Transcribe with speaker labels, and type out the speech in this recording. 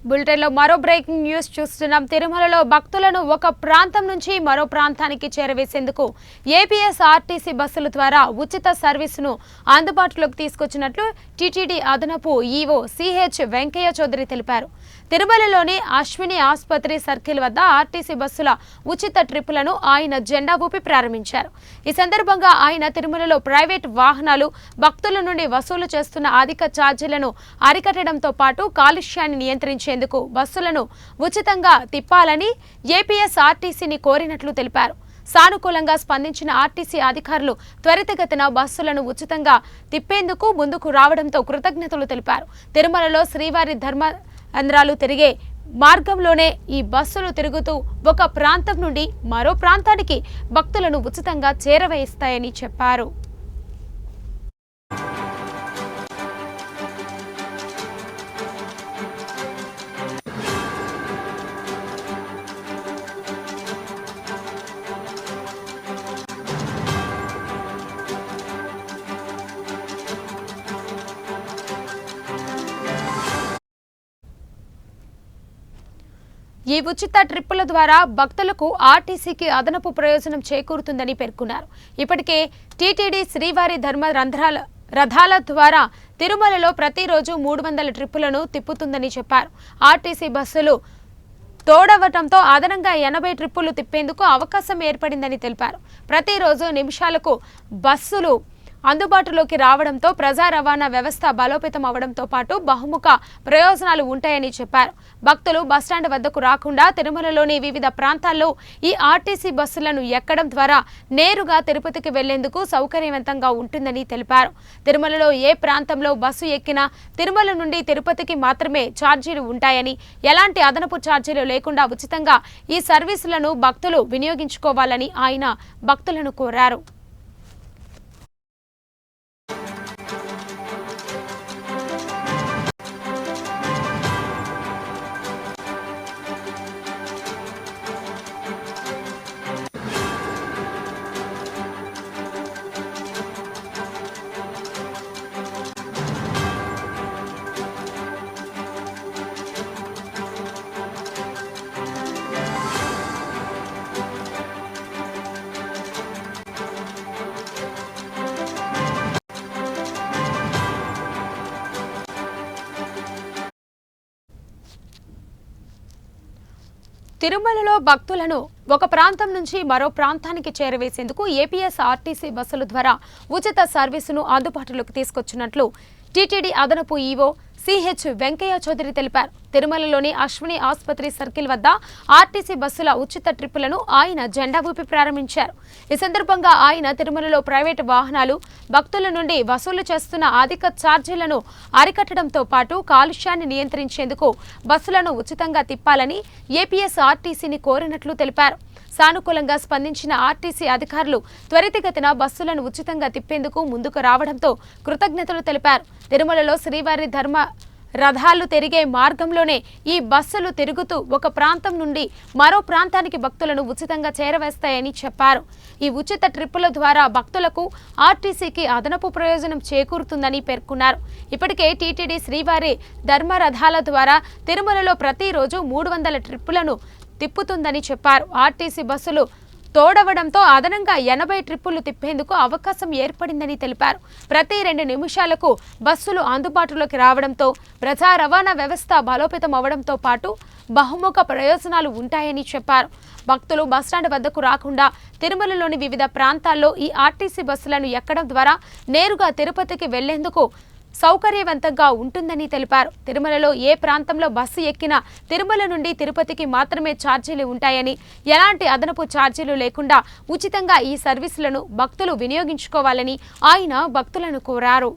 Speaker 1: బులెటిన్లో మరో breaking news చూస్తున్నాం. తిరుమలలో భక్తులను ఒక ప్రాంతం నుంచి మరో ప్రాంతానికి చేరవేసేందుకు ఏపీఎస్ఆర్టీసీ బస్సుల ద్వారా ఉచిత సర్వీసును అందుబాటులోకి తీసుకొచ్చినట్లు టీటీడీ అదనపు ఈవో సిహెచ్ వెంకయ్య చౌదరి తెలిపారు. తిరుమలలోని అశ్విని ఆసుపత్రి సర్కిల్ వద్ద ఆర్టీసీ బస్సుల ఉచిత ట్రిప్పులను ఆయన జెండా ఊపి ప్రారంభించారు. ఈ సందర్భంగా ఆయన తిరుమలలో ప్రైవేట్ వాహనాలు భక్తుల నుండి వసూలు చేస్తున్న అధిక ఛార్జీలను అరికట్టడంతో పాటు కాలుష్యాన్ని నియంత్రించేందుకు బస్సులను ఉచితంగా తిప్పాలని ఏపీఎస్ఆర్టీసీని కోరినట్లు తెలిపారు. సానుకూలంగా స్పందించిన ఆర్టీసీ అధికారులు త్వరితగతిన బస్సులను ఉచితంగా తిప్పేందుకు ముందుకు రావడంతో కృతజ్ఞతలు తెలిపారు. తిరుమలలో శ్రీవారి ధర్మాంధ్రాలు తిరిగే మార్గంలోనే ఈ బస్సులు తిరుగుతూ ఒక ప్రాంతం నుండి మరో ప్రాంతానికి భక్తులను ఉచితంగా చేరవేస్తాయని చెప్పారు. ఈ ఉచిత ట్రిప్పుల ద్వారా భక్తులకు ఆర్టీసీకి అదనపు ప్రయోజనం చేకూరుతుందని పేర్కొన్నారు. ఇప్పటికే టీటీడీ శ్రీవారి రథాల ద్వారా తిరుమలలో ప్రతిరోజు 300 ట్రిప్పులను తిప్పుతుందని చెప్పారు. ఆర్టీసీ బస్సులు తోడవటంతో అదనంగా 80 ట్రిప్పులు తిప్పేందుకు అవకాశం ఏర్పడిందని తెలిపారు. ప్రతిరోజు నిమిషాలకు బస్సులు అందుబాటులోకి రావడంతో ప్రజా రవాణా వ్యవస్థ బలోపేతం అవడంతో పాటు బహుముఖ ప్రయోజనాలు ఉంటాయని చెప్పారు. భక్తులు బస్టాండ్ వద్దకు రాకుండా తిరుమలలోని వివిధ ప్రాంతాల్లో ఈ ఆర్టీసీ బస్సులను ఎక్కడం ద్వారా నేరుగా తిరుపతికి వెళ్లేందుకు సౌకర్యవంతంగా ఉంటుందని తెలిపారు. తిరుమలలో ఏ ప్రాంతంలో బస్సు ఎక్కినా తిరుమల నుండి తిరుపతికి మాత్రమే ఛార్జీలు ఉంటాయని, ఎలాంటి అదనపు ఛార్జీలు లేకుండా ఉచితంగా ఈ సర్వీసులను భక్తులు వినియోగించుకోవాలని ఆయన భక్తులను కోరారు. తిరుమలలో భక్తులను ఒక ప్రాంతం నుంచి మరో ప్రాంతానికి చేరవేసేందుకు ఏపీఎస్ఆర్టీసీ బస్సుల ద్వారా ఉచిత సర్వీసును అందుబాటులోకి తీసుకొచ్చినట్లు టీటీడీ అదనపు ఈవో సిహెచ్ వెంకయ్య చౌదరి తెలిపారు. తిరుమలలోని అశ్విని ఆసుపత్రి సర్కిల్ వద్ద ఆర్టీసీ బస్సుల ఉచిత ట్రిప్పులను ఆయన జెండా ఊపి ప్రారంభించారు. ఈ సందర్భంగా ఆయన తిరుమలలో ప్రైవేటు వాహనాలు భక్తుల నుండి వసూలు చేస్తున్న అధిక ఛార్జీలను అరికట్టడంతో పాటు కాలుష్యాన్ని నియంత్రించేందుకు బస్సులను ఉచితంగా తిప్పాలని ఏపీఎస్ఆర్టీసీని కోరినట్లు తెలిపారు. సానుకూలంగా స్పందించిన ఆర్టీసీ అధికారులు త్వరితగతిన బస్సులను ఉచితంగా తిప్పేందుకు ముందుకు రావడంతో కృతజ్ఞతలు తెలిపారు. తిరుమలలో శ్రీవారి రథాలు తిరిగే మార్గంలోనే ఈ బస్సులు తిరుగుతూ ఒక ప్రాంతం నుండి మరో ప్రాంతానికి భక్తులను ఉచితంగా చేరవేస్తాయని చెప్పారు. ఈ ఉచిత ట్రిప్పుల ద్వారా భక్తులకు ఆర్టీసీకి అదనపు ప్రయోజనం చేకూరుతుందని పేర్కొన్నారు. ఇప్పటికే టీటీడీ శ్రీవారి రథాల ద్వారా తిరుమలలో ప్రతిరోజు 300 ట్రిప్పులను తిప్పుతుందని చెప్పారు. ఆర్టీసీ బస్సులు తోడవడంతో అదనంగా 80 ట్రిప్పులు తిప్పేందుకు అవకాశం ఏర్పడిందని తెలిపారు. ప్రతి 2 నిమిషాలకు బస్సులు అందుబాటులోకి రావడంతో ప్రజా రవాణా వ్యవస్థ బలోపేతం అవడంతో పాటు బహుముఖ ప్రయోజనాలు ఉంటాయని చెప్పారు. భక్తులు బస్టాండ్ వద్దకు రాకుండా తిరుమలలోని వివిధ ప్రాంతాల్లో ఈ ఆర్టీసీ బస్సులను ఎక్కడం ద్వారా నేరుగా తిరుపతికి వెళ్లేందుకు సౌకర్యవంతంగా ఉంటుందని తెలిపారు. తిరుమలలో ఏ ప్రాంతంలో బస్సు ఎక్కినా తిరుమల నుండి తిరుపతికి మాత్రమే ఛార్జీలు ఉంటాయని, ఎలాంటి అదనపు ఛార్జీలు లేకుండా ఉచితంగా ఈ సర్వీసులను భక్తులు వినియోగించుకోవాలని ఆయన భక్తులను కోరారు.